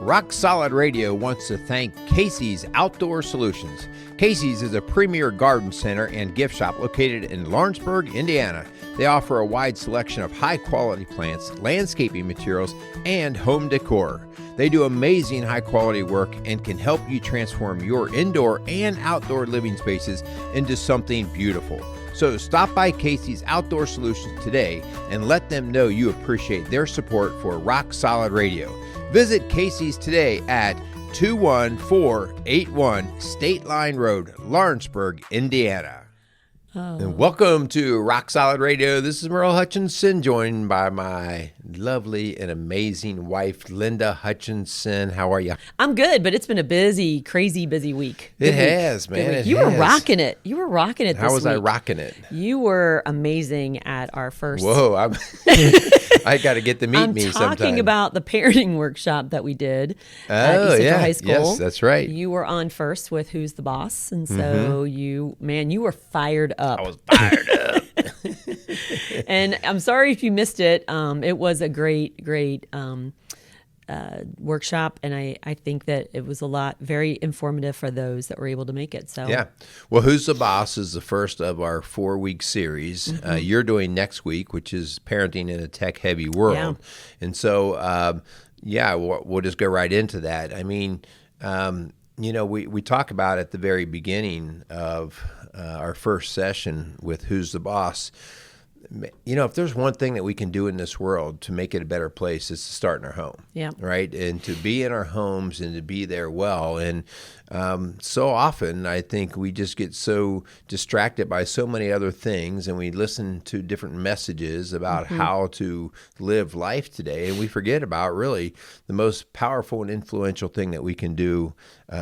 Rock Solid Radio wants to thank Casey's Outdoor Solutions. Casey's is a premier garden center and gift shop located in Lawrenceburg, Indiana. They offer a wide selection of high-quality plants, landscaping materials, and home decor. They do amazing high-quality work and can help you transform your indoor and outdoor living spaces into something beautiful. So stop by Casey's Outdoor Solutions today and let them know you appreciate their support for Rock Solid Radio. Visit Casey's today at 21481 State Line Road, Lawrenceburg, Indiana. And welcome to Rock Solid Radio. This is Merle Hutchinson, joined by my lovely and amazing wife, Linda Hutchinson. How are you? I'm good, but it's been a busy, crazy busy week. It has, man. You were rocking it. You were rocking it this week. How was I rocking it? You were amazing at our first... Whoa, I got to get to meet me sometime. I'm talking about the parenting workshop that we did at Oh, East Central yeah. High School. Yes, that's right. You were on first with Who's the Boss, and so you were fired up. I was fired up. And I'm sorry if you missed it. It was a great workshop, and I think that it was very informative for those that were able to make it. So yeah. Well, Who's the Boss is the first of our 4-week series. You're doing next week, which is Parenting in a Tech-Heavy World. Yeah. And so, we'll just go right into that. I mean, we talk about at the very beginning of our first session with Who's the Boss. If there's one thing that we can do in this world to make it a better place, it's to start in our home. Yeah. Right? And to be in our homes and to be there well. And so often, I think we just get so distracted by so many other things, and we listen to different messages about how to live life today, and we forget about really the most powerful and influential thing that we can do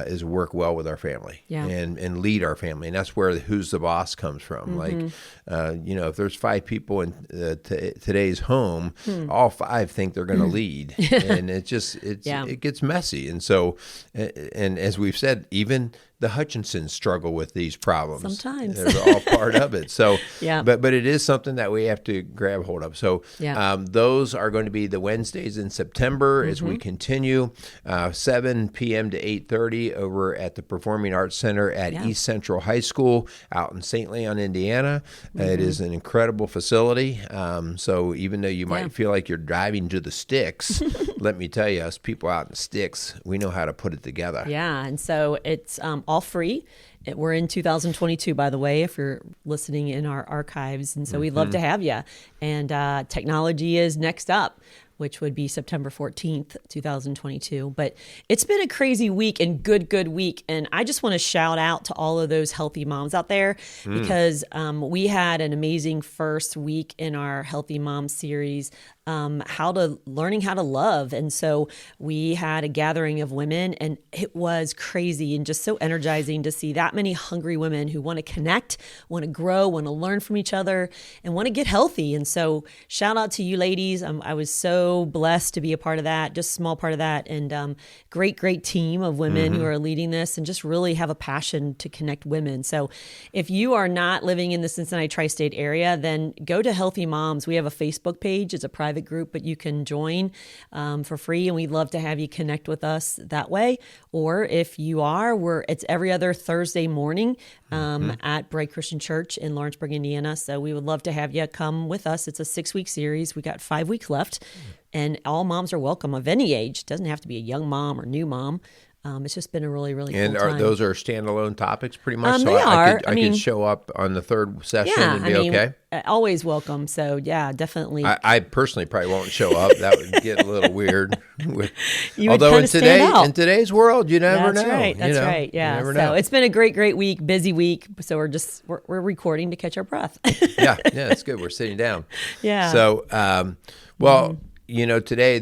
is work well with our family and lead our family. And that's where the Who's the Boss comes from. If there's 5 people in today's home, all 5 think they're going to lead. And it gets messy. And so, and as we've said, even the Hutchinsons struggle with these problems. Sometimes. They're all part of it. So, yeah. But it is something that we have to grab hold of. So those are going to be the Wednesdays in September as we continue, 7 p.m. to 8:30 over at the Performing Arts Center at East Central High School out in St. Leon, Indiana. It is an incredible facility. So even though you might feel like you're driving to the sticks, let me tell you, us people out in the sticks, we know how to put it together. Yeah, and so it's all free. We're in 2022, by the way, if you're listening in our archives. And so we'd love to have you. And technology is next up, which would be September 14th, 2022. But it's been a crazy week and good week. And I just want to shout out to all of those healthy moms out there because we had an amazing first week in our Healthy Mom series, learning how to love. And so we had a gathering of women, and it was crazy and just so energizing to see that many hungry women who want to connect, want to grow, want to learn from each other, and want to get healthy. And so shout out to you ladies. I was so blessed to be a part of that, just a small part of that. And great team of women who are leading this and just really have a passion to connect women. So if you are not living in the Cincinnati tri-state area, then go to Healthy Moms. We have a Facebook page. It's a private group, but you can join for free, and we'd love to have you connect with us that way. Or if you are, it's every other Thursday morning at Bright Christian Church in Lawrenceburg, Indiana. So we would love to have you come with us. It's a 6-week series. We got 5 weeks left, and all moms are welcome of any age. It doesn't have to be a young mom or new mom. It's just been a really cool time. And those are standalone topics pretty much? They are. I could show up on the third session and be okay? Always welcome. So, yeah, definitely. I personally probably won't show up. That would get a little weird. Although in today's world, you never know. That's right. Yeah. So it's been a great week, busy week. So we're recording to catch our breath. yeah, it's good. We're sitting down. Yeah. So, today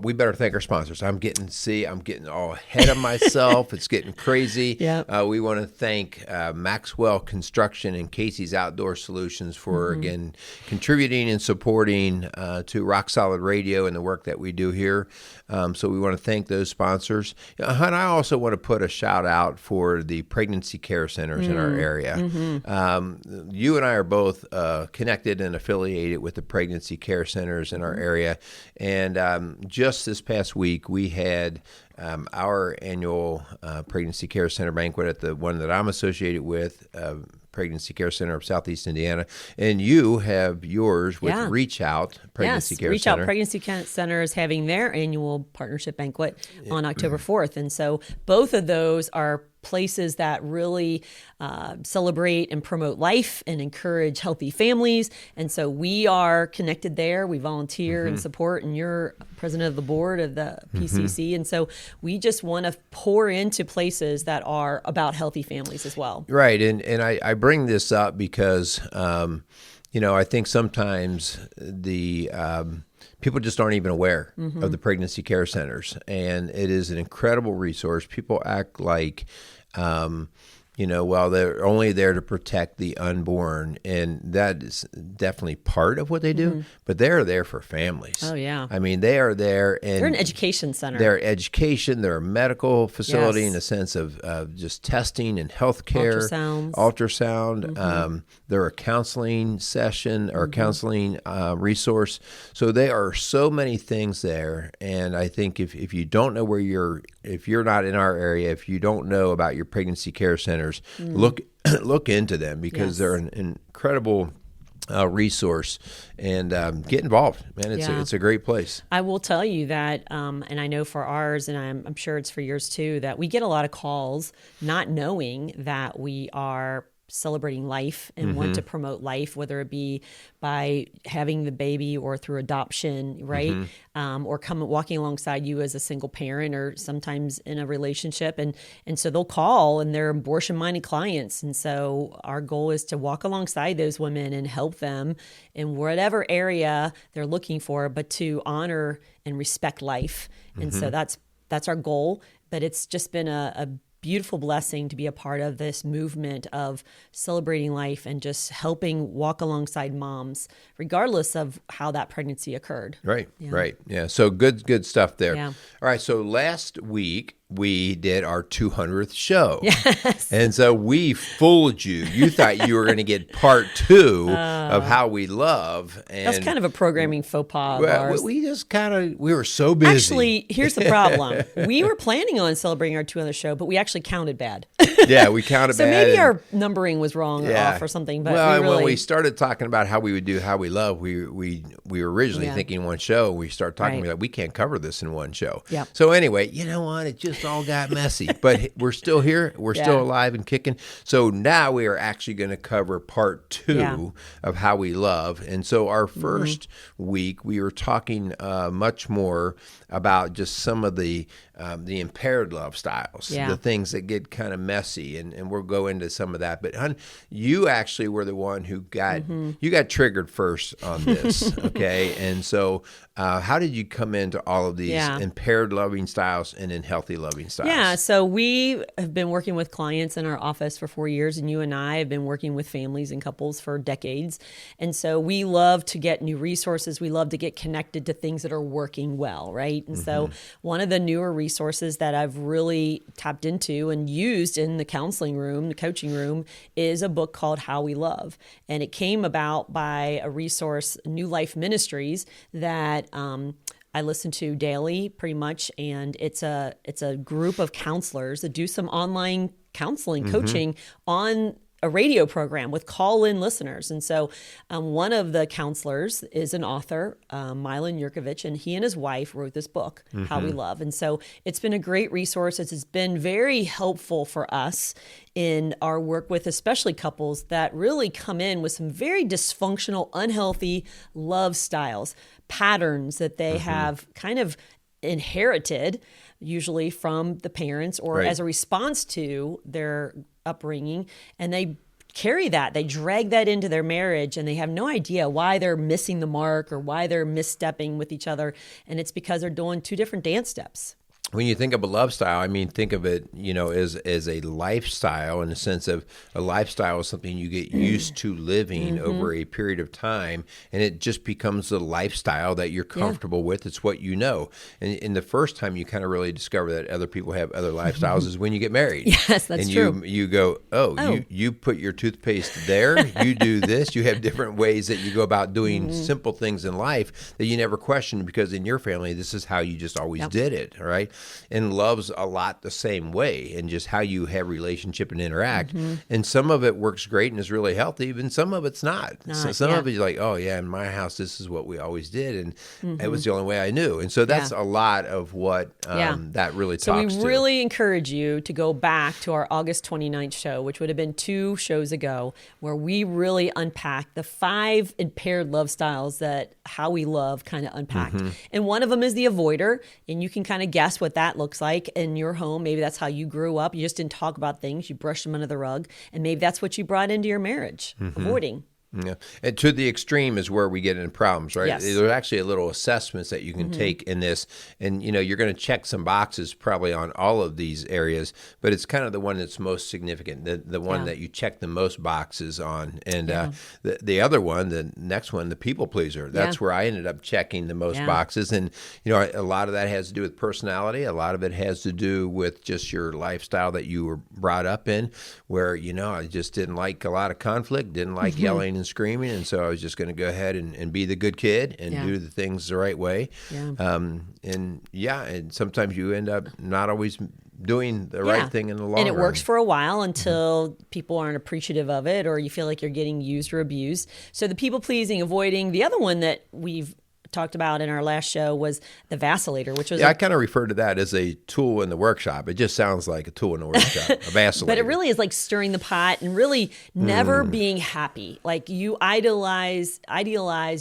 we better thank our sponsors. I'm getting all ahead of myself. It's getting crazy. Yeah. We want to thank Maxwell Construction and Casey's Outdoor Solutions for, again, contributing and supporting to Rock Solid Radio and the work that we do here. So we want to thank those sponsors. And I also want to put a shout out for the pregnancy care centers in our area. You and I are both connected and affiliated with the pregnancy care centers centers in our area. And just this past week, we had our annual Pregnancy Care Center banquet at the one that I'm associated with, Pregnancy Care Center of Southeast Indiana. And you have yours with Reach Out Pregnancy Care Reach Center. Out Pregnancy Care Center is having their annual partnership banquet on October 4th. And so both of those are places that really celebrate and promote life and encourage healthy families. And so we are connected there. We volunteer and support, and you're president of the board of the PCC. And so we just want to pour into places that are about healthy families as well. Right. And I bring this up because, I think sometimes the people just aren't even aware of the pregnancy care centers. And it is an incredible resource. People act like, they're only there to protect the unborn. And that is definitely part of what they do. But they're there for families. Oh, yeah. I mean, they are there. And they're an education center. They're education. They're a medical facility in the sense of just testing and healthcare. Ultrasound. They're a counseling session or counseling resource. So they are so many things there. And I think if you don't know if you're not in our area, if you don't know about your pregnancy care centers, look into them because they're an incredible resource, and get involved, man. It's a great place. I will tell you that, and I know for ours, and I'm sure it's for yours too, that we get a lot of calls not knowing that we are celebrating life and want to promote life, whether it be by having the baby or through adoption, right? Or walking alongside you as a single parent or sometimes in a relationship. And so they'll call, and they're abortion-minded clients. And so our goal is to walk alongside those women and help them in whatever area they're looking for, but to honor and respect life. And so that's our goal. But it's just been a beautiful blessing to be a part of this movement of celebrating life and just helping walk alongside moms, regardless of how that pregnancy occurred. Right. Yeah. So good stuff there. Yeah. All right. So last week we did our 200th show. Yes. And so we fooled you. You thought you were going to get part 2 of How We Love. And that's kind of a programming faux pas of ours. We just we were so busy. Actually, here's the problem. We were planning on celebrating our 200th show, but we actually counted bad. Yeah, we counted so bad. So maybe our numbering was wrong or off or something. But when we started talking about how we would do How We Love, we were originally thinking one show. We started talking about we can't cover this in one show. Yep. So anyway, you know what? It just all got messy. But we're still here. We're still alive and kicking. So now we are actually going to cover part 2 of How We Love. And so our first week, we were talking much more about just some of the impaired love styles, the things that get kind of messy, and we'll go into some of that. But hon, you actually were the one who got triggered first on this, okay? And so how did you come into all of these impaired loving styles and then healthy loving styles? Yeah, so we have been working with clients in our office for 4 years, and you and I have been working with families and couples for decades. And so we love to get new resources. We love to get connected to things that are working well, right? And so one of the newer resources that I've really tapped into and used in the counseling room, the coaching room, is a book called How We Love. And it came about by a resource, New Life Ministries, that I listen to daily pretty much, and it's a group of counselors that do some online counseling, coaching on a radio program with call-in listeners. And so one of the counselors is an author, Milan Jurkovic, and he and his wife wrote this book, How We Love. And so it's been a great resource. It's been very helpful for us in our work with especially couples that really come in with some very dysfunctional, unhealthy love styles, patterns that they have kind of inherited, usually from the parents or as a response to their upbringing, and they carry that, they drag that into their marriage, and they have no idea why they're missing the mark or why they're misstepping with each other, and it's because they're doing 2 different dance steps. when you think of a love style, I mean, think of it, as a lifestyle, in the sense of a lifestyle is something you get used to living over a period of time, and it just becomes the lifestyle that you're comfortable with. It's what you know. And the first time you kind of really discover that other people have other lifestyles is when you get married. Yes, that's true. And you go, you put your toothpaste there, you do this, you have different ways that you go about doing simple things in life that you never questioned, because in your family, this is how you just always did it, right? And love's a lot the same way, and just how you have relationship and interact. And some of it works great and is really healthy, and some of it's not. So some of it you're like, oh yeah, in my house this is what we always did, and it was the only way I knew. And so that's a lot of what that really talks to. So we really encourage you to go back to our August 29th show, which would have been 2 shows ago, where we really unpacked the 5 impaired love styles that How We Love kind of unpacked. And one of them is the avoider, and you can kind of guess what that looks like in your home. Maybe that's how you grew up. You just didn't talk about things. You brushed them under the rug. And maybe that's what you brought into your marriage, avoiding. Yeah. And to the extreme is where we get into problems, right? Yes. There's actually a little assessments that you can take in this. And, you're going to check some boxes probably on all of these areas, but it's kind of the one that's most significant, the one that you check the most boxes on. And the other one, the next one, the people pleaser, that's where I ended up checking the most boxes. And, a lot of that has to do with personality. A lot of it has to do with just your lifestyle that you were brought up in, where, I just didn't like a lot of conflict, didn't like yelling and screaming, and so I was just going to go ahead and be the good kid and do the things the right way. And sometimes you end up not always doing the right thing in the long run. And it works for a while until people aren't appreciative of it, or you feel like you're getting used or abused. So the people pleasing, avoiding. The other one that we've talked about in our last show was the vacillator, which was I kind of refer to that as a tool in the workshop. It just sounds like a tool in the workshop, a vacillator. But it really is like stirring the pot and really never being happy. Like you idealize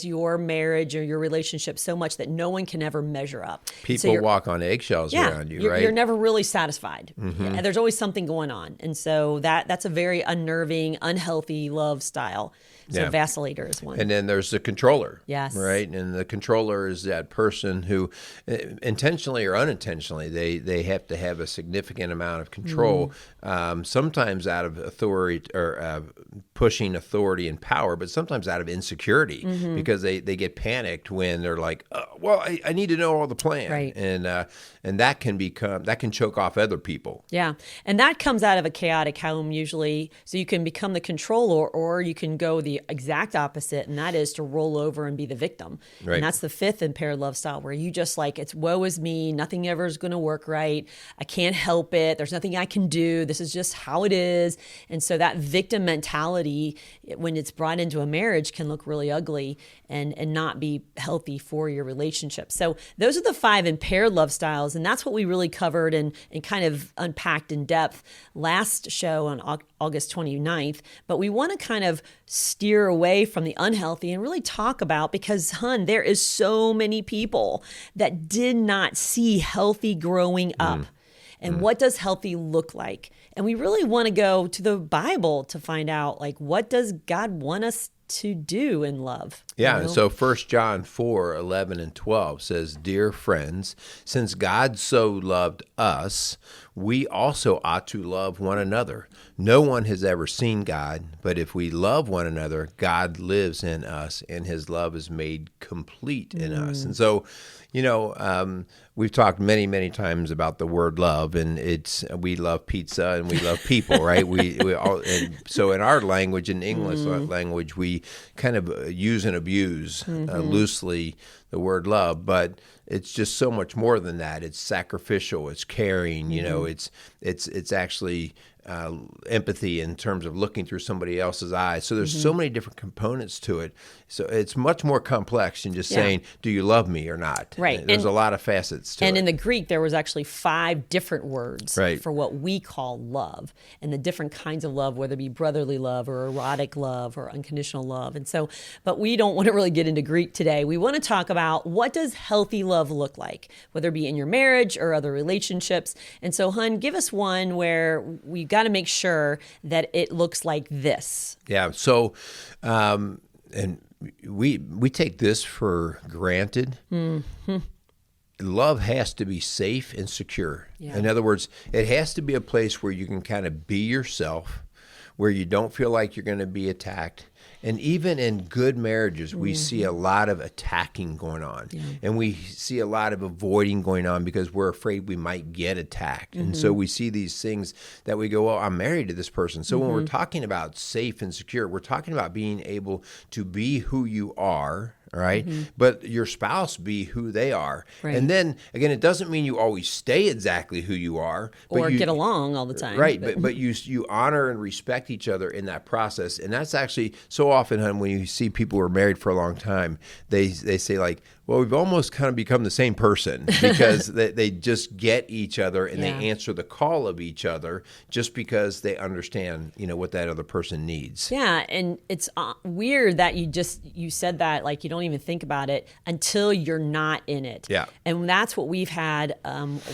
your marriage or your relationship so much that no one can ever measure up. People walk on eggshells around you, right? You're never really satisfied. And there's always something going on. And so that's a very unnerving, unhealthy love style. So vacillator is one. And then there's the controller. Yes. Right? And the controller is that person who, intentionally or unintentionally, they have to have a significant amount of control, sometimes out of authority or pushing authority and power, but sometimes out of insecurity, because they get panicked when they're like, I need to know all the plan. Right. And that can choke off other people. Yeah. And that comes out of a chaotic home usually. So you can become the controller, or you can go the exact opposite, and that is to roll over and be the victim. Right. And that's the 5th impaired love style, where you just like, it's woe is me, nothing ever is going to work right, I can't help it, there's nothing I can do, this is just how it is. And so that victim mentality, when it's brought into a marriage, can look really ugly and not be healthy for your relationship. So those are the 5 impaired love styles, and that's what we really covered and kind of unpacked in depth last show on August 29th. But we want to kind of steer away from the unhealthy and really talk about, because there is so many people that did not see healthy growing up. And what does healthy look like? And we really want to go to the Bible to find out, like, what does God want us to do in love? Yeah, so 1 John 4:11-12 says, "Dear friends, since God so loved us, we also ought to love one another. No one has ever seen God, but if we love one another, God lives in us, and his love is made complete in us." And so, we've talked many, many times about the word love, and we love pizza and we love people, right? We all, and so in our language, in English language, we kind of use and abuse loosely the word love, but it's just so much more than that. It's sacrificial, it's caring, it's actually empathy in terms of looking through somebody else's eyes. So there's so many different components to it. So it's much more complex than just saying, do you love me or not? Right. There's a lot of facets to it. And in the Greek, there was actually 5 different words for what we call love, and the different kinds of love, whether it be brotherly love or erotic love or unconditional love. And so, but we don't want to really get into Greek today. We want to talk about, what does healthy love look like, whether it be in your marriage or other relationships. And so, Hun, give us one where we got to make sure that it looks like this. Yeah. So, and we take this for granted. love has to be safe and secure. Yeah. In other words, it has to be a place where you can kind of be yourself, where you don't feel like you're going to be attacked. And even in good marriages, we see a lot of attacking going on. Yeah. And we see a lot of avoiding going on because we're afraid we might get attacked. And so we see these things that we go, well, I'm married to this person. So when we're talking about safe and secure, we're talking about being able to be who you are, right? But your spouse be who they are. Right. And then, again, it doesn't mean you always stay exactly who you are. But Or you, get along all the time. Right, but you honor and respect each other in that process. And that's actually so often, hon, when you see people who are married for a long time, they say like, well, we've almost kind of become the same person because they just get each other and Yeah. they answer the call of each other just because they understand, what that other person needs. Yeah, and it's weird that you said that, like, you don't even think about it until you're not in it. Yeah. And that's what we've had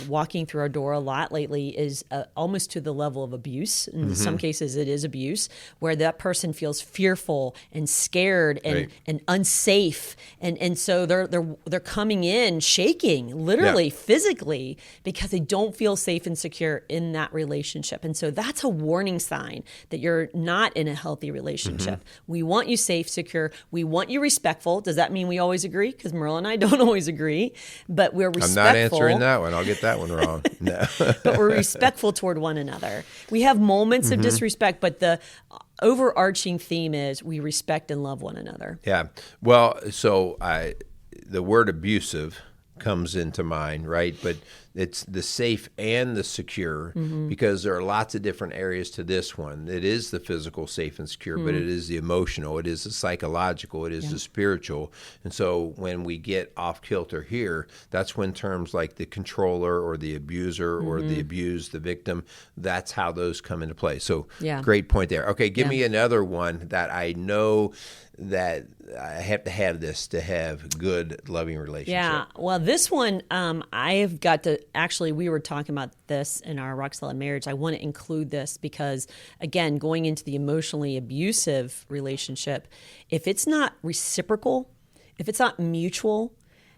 walking through our door a lot lately is almost to the level of abuse. In some cases, it is abuse, where that person feels fearful and scared and, Right. and unsafe, and so they're coming in shaking, literally, Yeah. physically, because they don't feel safe and secure in that relationship. And so that's a warning sign that you're not in a healthy relationship. We want you safe, secure. We want you respectful. Does that mean we always agree? Because Merle and I don't always agree, but we're respectful. I'm not answering that one. I'll get that one wrong. No. But we're respectful toward one another. We have moments of disrespect, but the overarching theme is we respect and love one another. Yeah. Well, so the word abusive comes into mind, right? But it's the safe and the secure because there are lots of different areas to this one. It is the physical safe and secure, but it is the emotional, it is the psychological, it is the spiritual. And so when we get off kilter here, that's when terms like the controller or the abuser or the abused, the victim, that's how those come into play. So Yeah. Great point there. Okay, give Yeah. me another one that I know that I have to have this to have good, loving relationship. Yeah. Well, this one, I've got to actually, we were talking about this in our Rock Solid Marriage. I want to include this because, again, going into the emotionally abusive relationship, if it's not reciprocal, if it's not mutual,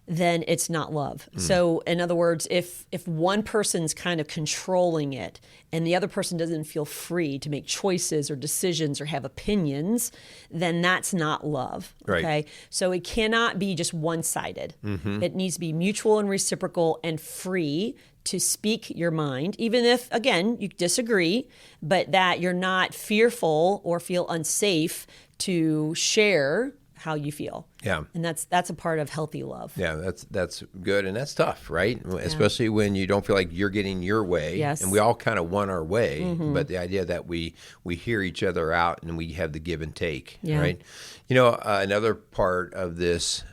then it's not love. So in other words, if one person's kind of controlling it and the other person doesn't feel free to make choices or decisions or have opinions, then that's not love. Right. Okay. So it cannot be just one-sided. It needs to be mutual and reciprocal and free to speak your mind, even if, again, you disagree, but that you're not fearful or feel unsafe to share how you feel. Yeah. And that's a part of healthy love. Yeah, that's good, and that's tough, right? Especially when you don't feel like you're getting your way. Yes. And we all kind of want our way, but the idea that we hear each other out and we have the give and take, Yeah. right? Another part of this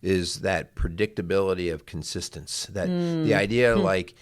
is that predictability of consistency. That the idea, like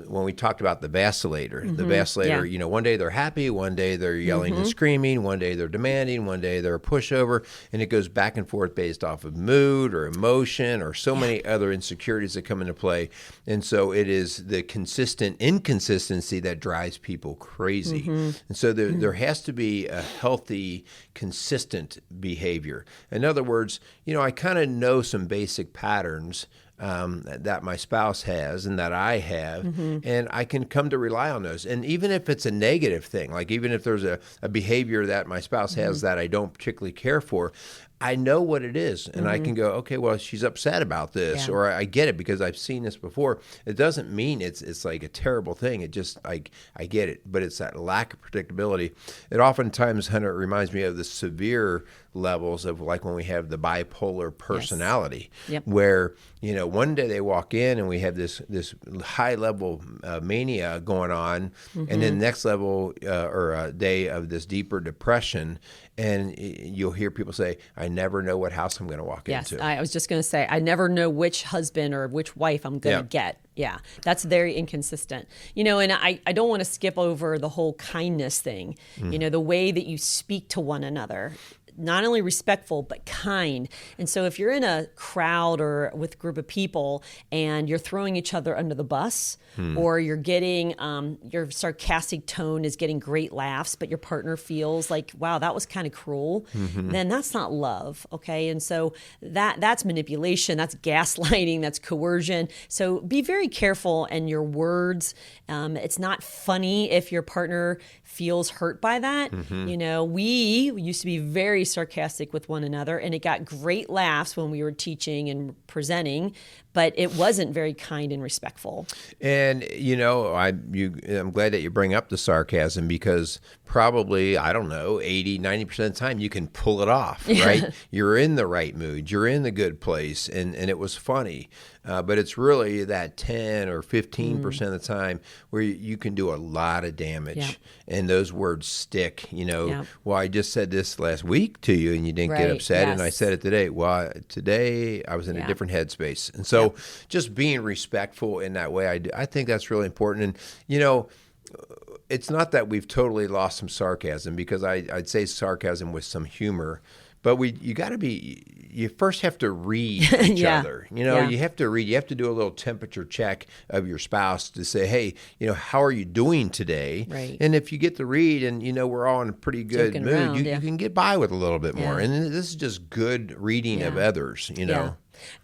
when we talked about the vacillator, Yeah. One day they're happy, one day they're yelling and screaming, one day they're demanding, one day they're a pushover, and it goes back and forth based off of mood or emotion or so many other insecurities that come into play. And so it is the consistent inconsistency that drives people crazy. And so there has to be a healthy, consistent behavior. In other words, I kind of know some basic patterns that my spouse has and that I have, and I can come to rely on those. And even if it's a negative thing, like even if there's a behavior that my spouse has that I don't particularly care for, I know what it is, and I can go, okay, well, she's upset about this, Yeah. or I get it because I've seen this before. It doesn't mean it's like a terrible thing. It just, I get it, but it's that lack of predictability. It oftentimes, Hunter, it reminds me of the severe levels of like when we have the bipolar personality, Yep. where, one day they walk in and we have this high level mania going on, and then the next level or a day of this deeper depression, and you'll hear people say, I never know what house I'm going to walk Yes, into. I was just going to say, I never know which husband or which wife I'm going to get. Yeah, that's very inconsistent. And I don't want to skip over the whole kindness thing. The way that you speak to one another not only respectful, but kind. And so if you're in a crowd or with a group of people and you're throwing each other under the bus, or you're getting, your sarcastic tone is getting great laughs, but your partner feels like, wow, that was kind of cruel, then that's not love, okay? And so that's manipulation, that's gaslighting, that's coercion. So be very careful in your words. It's not funny if your partner feels hurt by that. You know, we used to be very sarcastic with one another, and it got great laughs when we were teaching and presenting, but it wasn't very kind and respectful. And, you know, I'm glad that you bring up the sarcasm, because probably, I don't know, 80, 90% of the time you can pull it off, right? You're in the right mood. You're in the good place, and it was funny. But it's really that 10 or 15% of the time where you can do a lot of damage, and those words stick. You know, well, I just said this last week to you, and you didn't get upset, and I said it today. Well, today I was in a different headspace. And so just being respectful in that way, I think that's really important. And, you know, it's not that we've totally lost some sarcasm, because I'd say sarcasm with some humor. But you first have to read each other. You know, you have to read. You have to do a little temperature check of your spouse to say, hey, you know, how are you doing today? Right. And if you get to read and, you know, we're all in a pretty good mood, you can get by with a little bit more. And this is just good reading of others, you know.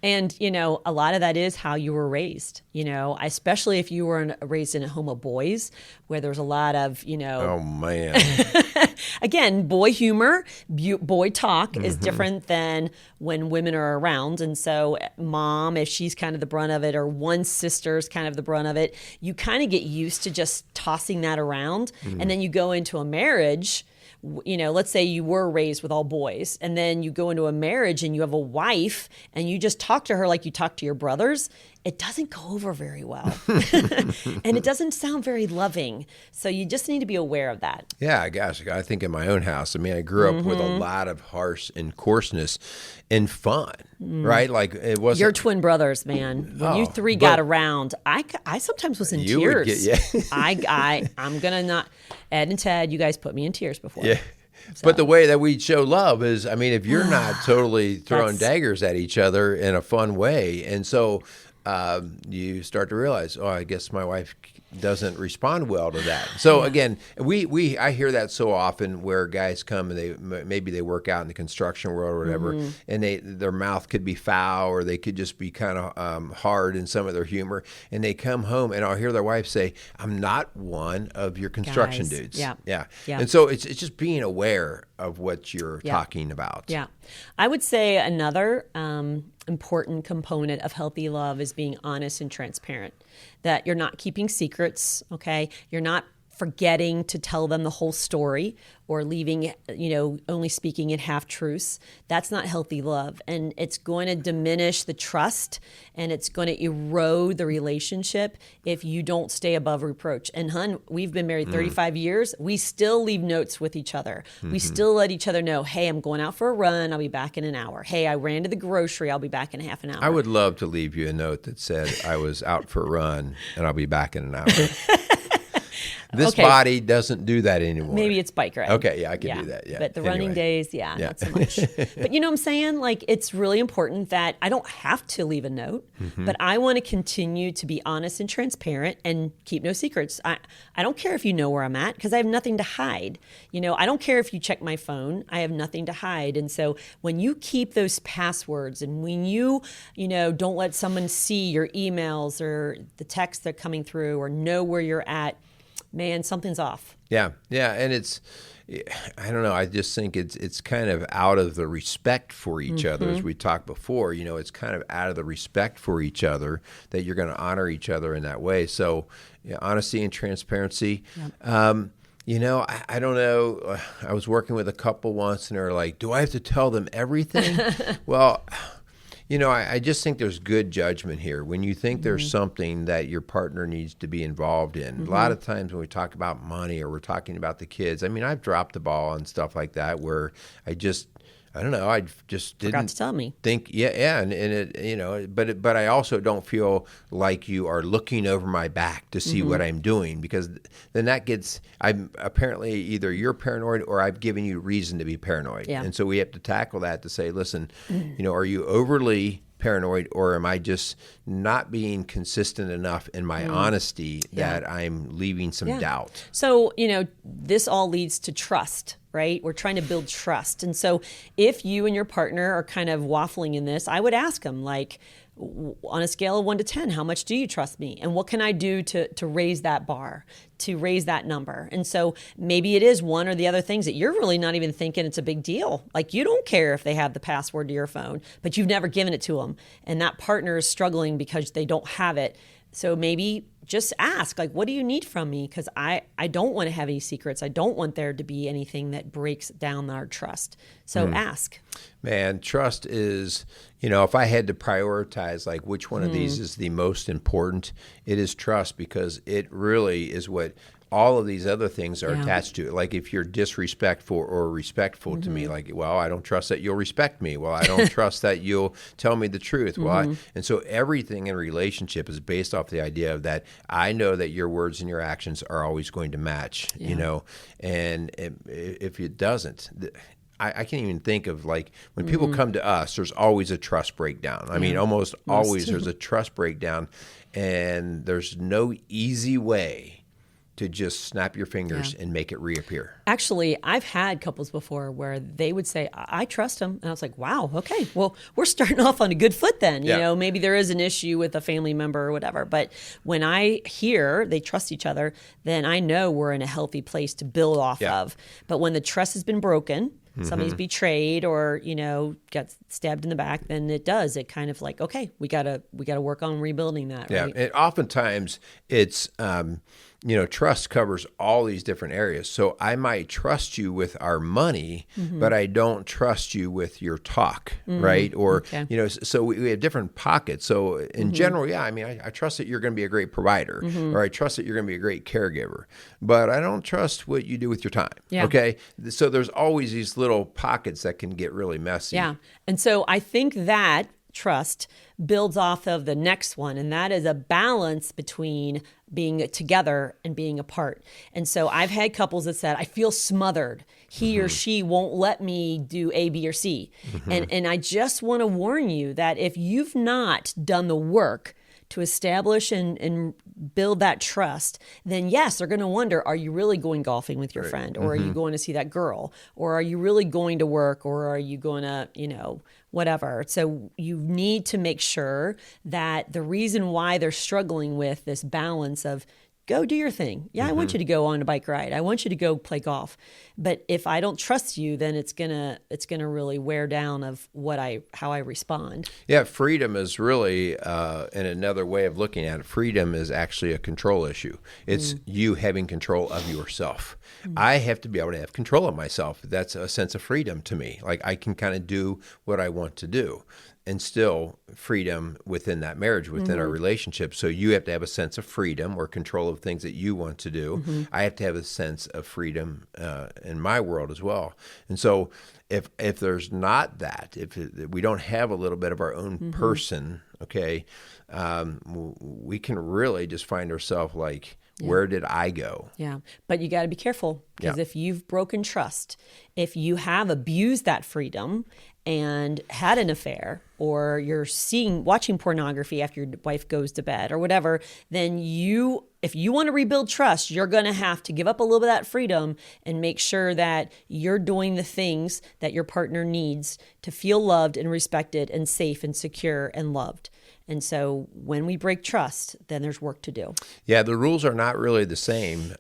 And, you know, a lot of that is how you were raised, you know, especially if you were raised in a home of boys where there's a lot of, you know. Oh, man. Again, boy humor, boy talk is different than when women are around. And so mom, if she's kind of the brunt of it, or one sister's kind of the brunt of it, you kind of get used to just tossing that around. And then you go into a marriage. You know, let's say you were raised with all boys, and then you go into a marriage and you have a wife and you just talk to her like you talk to your brothers. It doesn't go over very well. And it doesn't sound very loving. So you just need to be aware of that. Yeah, gosh, I think in my own house, I mean, I grew up with a lot of harsh and coarseness and fun, right? Like it wasn't. Your twin brothers, man. When you three got around, I sometimes was in tears. I'm going to not. Ed and Ted, you guys put me in tears before. Yeah. So. But the way that we show love is, I mean, if you're not totally throwing daggers at each other in a fun way, and so you start to realize, oh, I guess my wife doesn't respond well to that. So again, I hear that so often where guys come and maybe they work out in the construction world or whatever, and their mouth could be foul, or they could just be kind of hard in some of their humor, and they come home and I'll hear their wife say, "I'm not one of your construction dudes." Yeah. And so it's just being aware of what you're talking about. Yeah. I would say another important component of healthy love is being honest and transparent, that you're not keeping secrets, okay? You're not forgetting to tell them the whole story, or leaving, you know, only speaking in half truths. That's not healthy love. And it's going to diminish the trust, and it's going to erode the relationship if you don't stay above reproach. And hun, we've been married 35 years. We still leave notes with each other. We still let each other know, hey, I'm going out for a run. I'll be back in an hour. Hey, I ran to the grocery. I'll be back in half an hour. I would love to leave you a note that said I was out for a run and I'll be back in an hour. This body doesn't do that anymore. Maybe it's bike ride. Okay, yeah, I can do that. Yeah, but the running days, not so much. But you know what I'm saying? Like, it's really important that I don't have to leave a note, but I want to continue to be honest and transparent and keep no secrets. I don't care if you know where I'm at, because I have nothing to hide. You know, I don't care if you check my phone. I have nothing to hide. And so when you keep those passwords, and when you know, don't let someone see your emails or the texts that are coming through, or know where you're at, man, something's off. Yeah, and it's, I don't know, I just think it's kind of out of the respect for each other, as we talked before. You know, it's kind of out of the respect for each other that you're going to honor each other in that way. So, honesty and transparency. You know, I don't know. I was working with a couple once, and they're like, do I have to tell them everything? Well, you know, I just think there's good judgment here. When you think there's something that your partner needs to be involved in, a lot of times when we talk about money or we're talking about the kids, I mean, I've dropped the ball and stuff like that, where I don't know. I just Forgot didn't to tell me. think. Yeah, and it, but I also don't feel like you are looking over my back to see what I'm doing, because then that gets. I'm apparently either you're paranoid or I've given you reason to be paranoid, Yeah. and so we have to tackle that to say, listen, are you overly paranoid, or am I just not being consistent enough in my honesty that I'm leaving some doubt? So, this all leads to trust, right? We're trying to build trust. And so if you and your partner are kind of waffling in this, I would ask them, like, on a scale of 1 to 10, how much do you trust me? And what can I do to raise that bar, to raise that number? And so maybe it is one or the other things that you're really not even thinking it's a big deal. Like, you don't care if they have the password to your phone, but you've never given it to them. And that partner is struggling because they don't have it. So maybe just ask, like, what do you need from me? Because I don't want to have any secrets. I don't want there to be anything that breaks down our trust. So ask. Man, trust is, if I had to prioritize, like, which one of these is the most important, it is trust, because it really is what all of these other things are attached to. Like, if you're disrespectful or respectful to me, like, well, I don't trust that you'll respect me. Well, I don't trust that you'll tell me the truth. Well, and so everything in a relationship is based off the idea of that I know that your words and your actions are always going to match, and if it doesn't, I can't even think of, like, when people come to us, there's always a trust breakdown. I mean, almost always there's a trust breakdown, and there's no easy way to just snap your fingers and make it reappear. Actually, I've had couples before where they would say, I trust him. And I was like, wow, okay, well, we're starting off on a good foot then. Maybe there is an issue with a family member or whatever. But when I hear they trust each other, then I know we're in a healthy place to build off of. But when the trust has been broken, somebody's betrayed or, got stabbed in the back, then it kind of like, okay, we gotta work on rebuilding that. Yeah. Right? And oftentimes it's, trust covers all these different areas. So I might trust you with our money, but I don't trust you with your talk, right? Or, so we have different pockets. So in general, I trust that you're going to be a great provider, or I trust that you're going to be a great caregiver, but I don't trust what you do with your time. Yeah. Okay. So there's always these little pockets that can get really messy. Yeah. And so I think that trust builds off of the next one, and that is a balance between being together and being apart. And so I've had couples that said, I feel smothered. He or she won't let me do A, B, or C. And I just want to warn you that if you've not done the work to establish and build that trust, then yes, they're going to wonder, are you really going golfing with your friend? Or are you going to see that girl? Or are you really going to work? Or are you going to, whatever. So you need to make sure that the reason why they're struggling with this balance of go do your thing. Yeah, I want you to go on a bike ride. I want you to go play golf. But if I don't trust you, then it's gonna really wear down of how I respond. Yeah, freedom is really, in another way of looking at it, freedom is actually a control issue. It's you having control of yourself. I have to be able to have control of myself. That's a sense of freedom to me. Like, I can kind of do what I want to do. And still freedom within that marriage, within our relationship. So you have to have a sense of freedom or control of things that you want to do. I have to have a sense of freedom in my world as well. And so if there's not that, if we don't have a little bit of our own person, okay, we can really just find ourselves like, where did I go? Yeah. But you got to be careful, because if you've broken trust, if you have abused that freedom and had an affair, or you're watching pornography after your wife goes to bed or whatever, then if you want to rebuild trust, you're going to have to give up a little bit of that freedom and make sure that you're doing the things that your partner needs to feel loved and respected and safe and secure and loved. And so when we break trust, then there's work to do. Yeah, the rules are not really the same.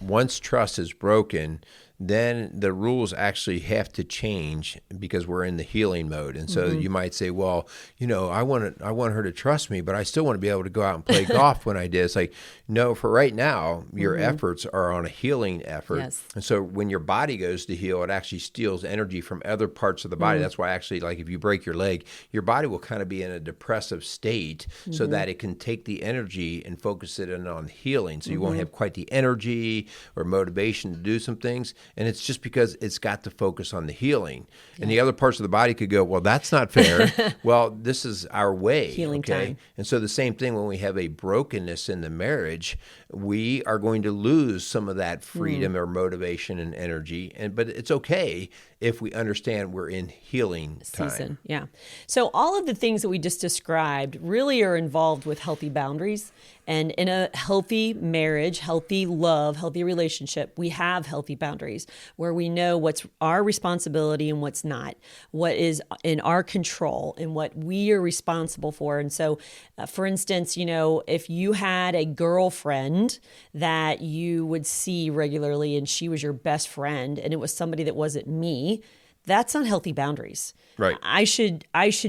Once trust is broken, then the rules actually have to change, because we're in the healing mode. And so you might say, well, I want her to trust me, but I still want to be able to go out and play golf when I did. It's like, no, for right now, your efforts are on a healing effort. Yes. And so when your body goes to heal, it actually steals energy from other parts of the body. That's why actually, like, if you break your leg, your body will kind of be in a depressive state so that it can take the energy and focus it on healing. So you won't have quite the energy or motivation to do some things. And it's just because it's got to focus on the healing. And the other parts of the body could go, well, that's not fair. Well, this is our way. Healing time. And so the same thing when we have a brokenness in the marriage, we are going to lose some of that freedom or motivation and energy. But it's okay if we understand we're in healing time. Season. Yeah. So all of the things that we just described really are involved with healthy boundaries. And in a healthy marriage, healthy love, healthy relationship, we have healthy boundaries where we know what's our responsibility and what's not, what is in our control and what we are responsible for. And so, for instance, if you had a girlfriend that you would see regularly and she was your best friend and it was somebody that wasn't me, that's unhealthy boundaries. Right. I should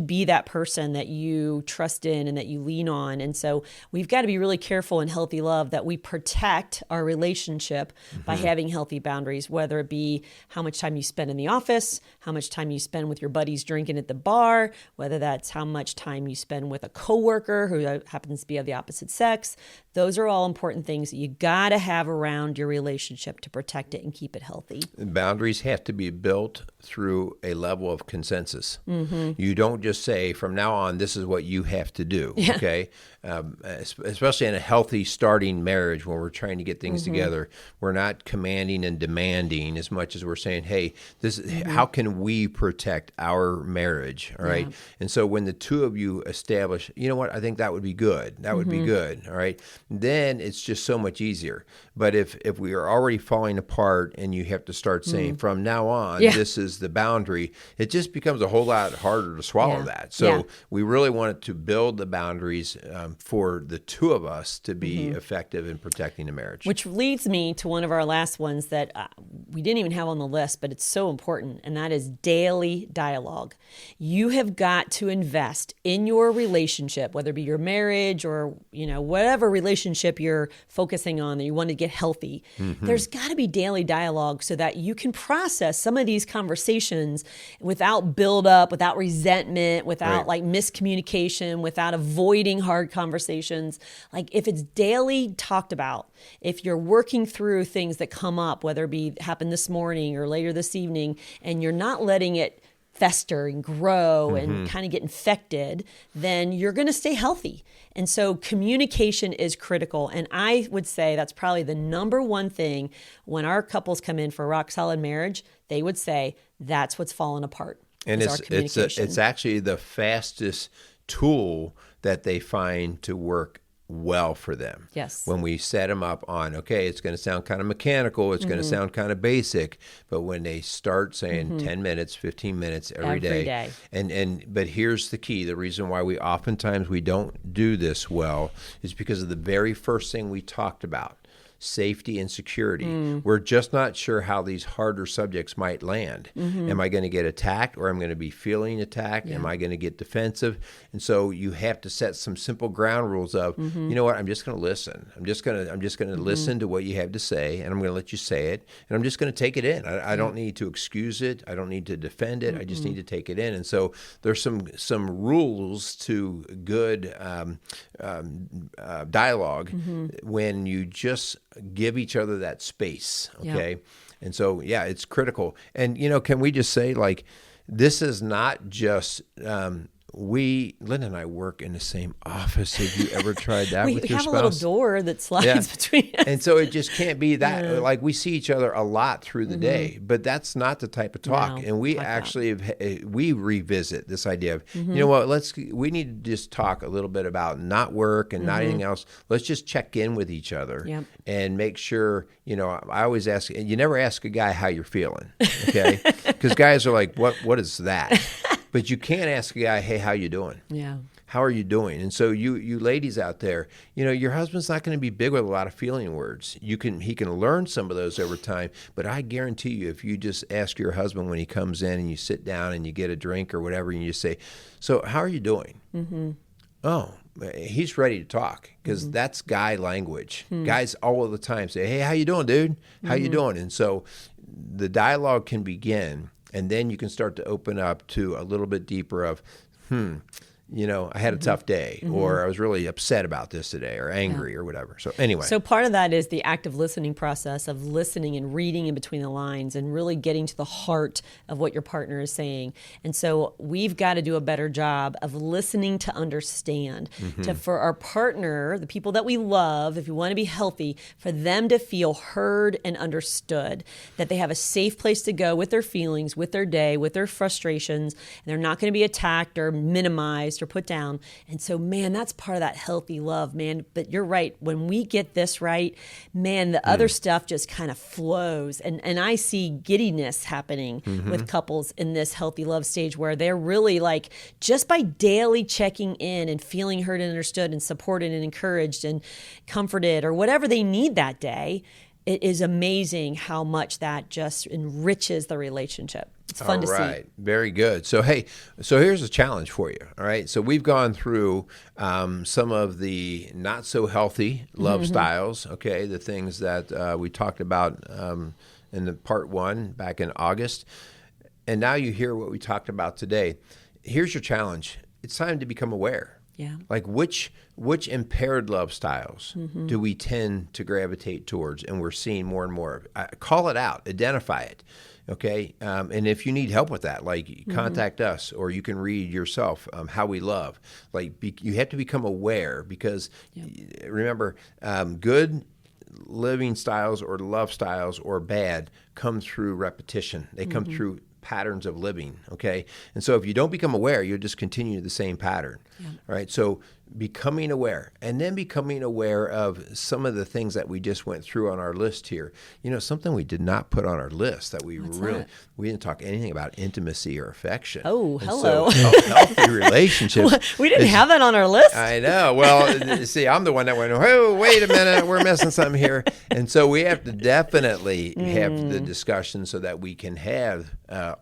be that person that you trust in and that you lean on. And so we've got to be really careful in healthy love that we protect our relationship by having healthy boundaries, whether it be how much time you spend in the office, how much time you spend with your buddies drinking at the bar, whether that's how much time you spend with a coworker who happens to be of the opposite sex. Those are all important things that you got to have around your relationship to protect it and keep it healthy. Boundaries have to be built through a level of consensus. You don't just say, from now on, this is what you have to do, okay? Especially in a healthy starting marriage when we're trying to get things together. We're not commanding and demanding as much as we're saying, hey, this how can we protect our marriage, all right? And so when the two of you establish, you know what, I think that would be good. That would be good, all right? Then it's just so much easier. But if we are already falling apart and you have to start saying, from now on, this is the boundary, it just becomes a whole lot harder to swallow that. So we really wanted to build the boundaries for the two of us to be effective in protecting the marriage. Which leads me to one of our last ones that we didn't even have on the list, but it's so important, and that is daily dialogue. You have got to invest in your relationship, whether it be your marriage or whatever relationship you're focusing on that you want to get healthy. There's got to be daily dialogue so that you can process some of these conversations without buildup, without resentment, without like miscommunication, without avoiding hard conversations. Like if it's daily talked about, if you're working through things that come up, whether it be happen this morning or later this evening, and you're not letting it fester and grow and kind of get infected, then you're going to stay healthy. And so communication is critical. And I would say that's probably the number one thing when our couples come in for a rock solid marriage, they would say that's what's fallen apart. And it's actually the fastest tool that they find to work well for them. Yes. When we set them up on, okay, it's going to sound kind of mechanical, it's going to sound kind of basic, but when they start saying 10 minutes, 15 minutes every day. But here's the key, the reason why we oftentimes we don't do this well is because of the very first thing we talked about. Safety and security. We're just not sure how these harder subjects might land. Am I going to get attacked or am I going to be feeling attacked? Am I going to get defensive? And so you have to set some simple ground rules of, you know what, I'm just going to listen. I'm just going to listen to what you have to say, and I'm going to let you say it, and I'm just going to take it in. I don't need to excuse it. I don't need to defend it. I just need to take it in. And so there's some rules to good dialogue when you just give each other that space, okay? And so, it's critical. And, can we just say, like, this is not just Lynn and I work in the same office. Have you ever tried that with your spouse? We have a little door that slides between us. And so it just can't be that. Like, we see each other a lot through the day, but that's not the type of talk. And we actually we revisit this idea of, you know what, we need to just talk a little bit about not work and not anything else. Let's just check in with each other and make sure, I always ask, you never ask a guy how you're feeling, okay? Because guys are like, what is that? But you can't ask a guy, hey, how you doing? Yeah. How are you doing? And so you ladies out there, your husband's not going to be big with a lot of feeling words. He can learn some of those over time, but I guarantee you, if you just ask your husband when he comes in and you sit down and you get a drink or whatever, and you say, so how are you doing? Oh, he's ready to talk, because that's guy language. Guys all of the time say, hey, how you doing, dude? How you doing? And so the dialogue can begin. And then you can start to open up to a little bit deeper of, I had a tough day, or I was really upset about this today, or angry, or whatever. So anyway. So part of that is the active listening process of listening and reading in between the lines and really getting to the heart of what your partner is saying. And so we've got to do a better job of listening to understand, for our partner, the people that we love, if you want to be healthy, for them to feel heard and understood, that they have a safe place to go with their feelings, with their day, with their frustrations, and they're not going to be attacked or minimized or put down. And so, man, that's part of that healthy love, man. But you're right. When we get this right, man, the other stuff just kind of flows. And I see giddiness happening with couples in this healthy love stage where they're really like, just by daily checking in and feeling heard and understood and supported and encouraged and comforted or whatever they need that day, it is amazing how much that just enriches the relationship. It's fun to see. All right. Very good. So, hey, here's a challenge for you. All right. So we've gone through some of the not so healthy love styles. Okay. The things that we talked about in the part 1 back in August. And now you hear what we talked about today. Here's your challenge. It's time to become aware. Yeah. Like which impaired love styles do we tend to gravitate towards, and we're seeing more and more of? Call it out, identify it, okay? And if you need help with that, like contact us, or you can read yourself How We Love. Like you have to become aware because remember, good living styles or love styles or bad come through repetition. They come through patterns of living, okay? And so if you don't become aware, you'll just continue the same pattern, right? So becoming aware, and then becoming aware of some of the things that we just went through on our list here. Something we did not put on our list that we we didn't talk anything about intimacy or affection. Oh, hello. So, a healthy relationship. We didn't have that on our list. I know. Well, see, I'm the one that went, oh, wait a minute, we're missing something here. And so we have to definitely have the discussion so that we can have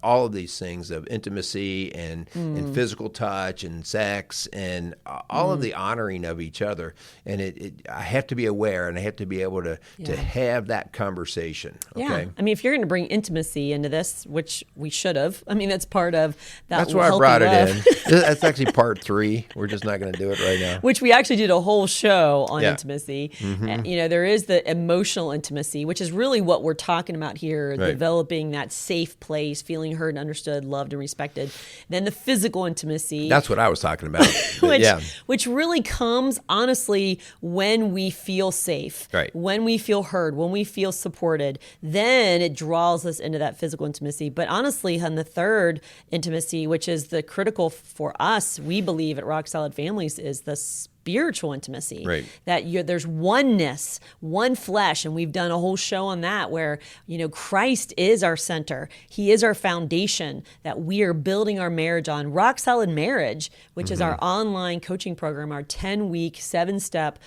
all of these things of intimacy and physical touch and sex and all of the honoring of each other. And I have to be aware, and I have to be able to have that conversation. Okay? Yeah. I mean, if you're going to bring intimacy into this, which we should have, I mean, that's part of that. That's why I brought it in. That's actually part 3. We're just not going to do it right now. Which we actually did a whole show on intimacy. There is the emotional intimacy, which is really what we're talking about here, developing that safe place, feeling heard and understood, loved and respected. Then the physical intimacy. That's what I was talking about. Which really comes, honestly, when we feel safe, when we feel heard, when we feel supported. Then it draws us into that physical intimacy. But honestly, on the third intimacy, which is the critical for us, we believe at Rock Solid Families, is the spiritual intimacy, that there's oneness, one flesh, and we've done a whole show on that where, Christ is our center. He is our foundation that we are building our marriage on. Rock Solid Marriage, which is our online coaching program, our 10-week, 7-step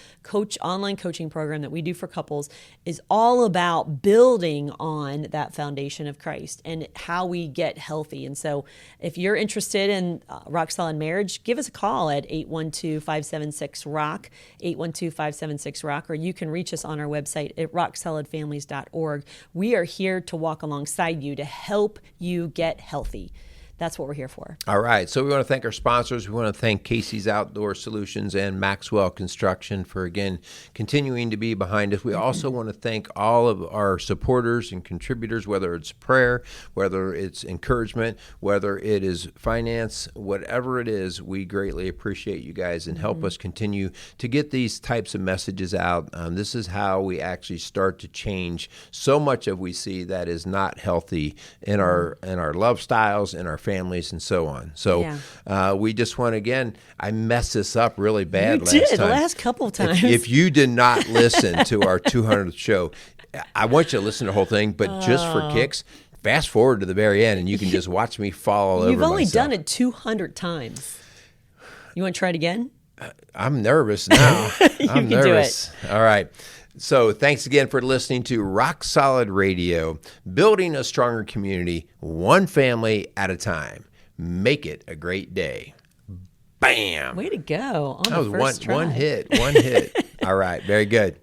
online coaching program that we do for couples, is all about building on that foundation of Christ and how we get healthy. And so if you're interested in Rock Solid Marriage, give us a call at 812-576-ROCK, 812-576-ROCK, or you can reach us on our website at rocksolidfamilies.org. We are here to walk alongside you to help you get healthy. That's what we're here for. All right. So we want to thank our sponsors. We want to thank Casey's Outdoor Solutions and Maxwell Construction for, again, continuing to be behind us. We also want to thank all of our supporters and contributors, whether it's prayer, whether it's encouragement, whether it is finance, whatever it is, we greatly appreciate you guys and help us continue to get these types of messages out. This is how we actually start to change so much of we see that is not healthy in our love styles, in our families, and so on. So we just want to, again, I messed this up really bad last time. You did, the last couple of times. If you did not listen to our 200th show, I want you to listen to the whole thing, but just for kicks, fast forward to the very end, and you can just watch me fall all over You've only myself. done it 200 times. You want to try it again? I'm nervous now. I'm nervous. Do it. All right. So thanks again for listening to Rock Solid Radio, building a stronger community, one family at a time. Make it a great day. Bam! Way to go. On that the was first try. One hit. All right. Very good.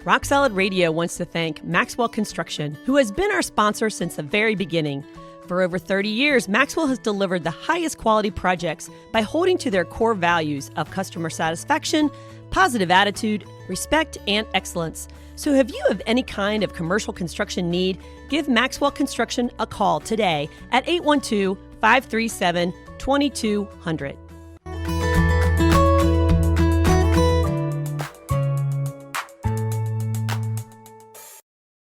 Rock Solid Radio wants to thank Maxwell Construction, who has been our sponsor since the very beginning. For over 30 years, Maxwell has delivered the highest quality projects by holding to their core values of customer satisfaction, positive attitude, respect, and excellence. So if you have any kind of commercial construction need, give Maxwell Construction a call today at 812-537-2200.